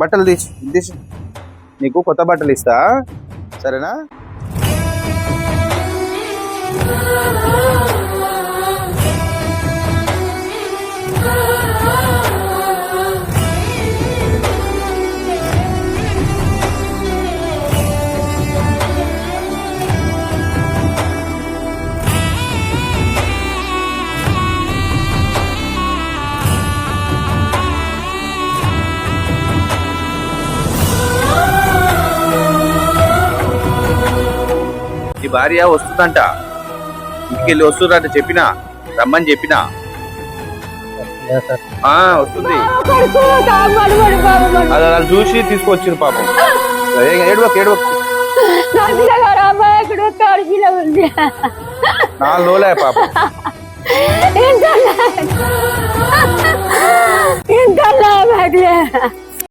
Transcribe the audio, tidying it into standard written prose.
బట్టలు తీసి నీకు కొత్త బట్టలు ఇస్తా, సరేనా? నీ భార్య వస్తుందంట, ఇంటికెళ్ళి వస్తుందంట, చెప్పినా రమ్మని చెప్పినా. వస్తుంది, అది అలా చూసి తీసుకొచ్చిన పాపం. ఏడవకు 4 రోజులే పాపం. ఇంత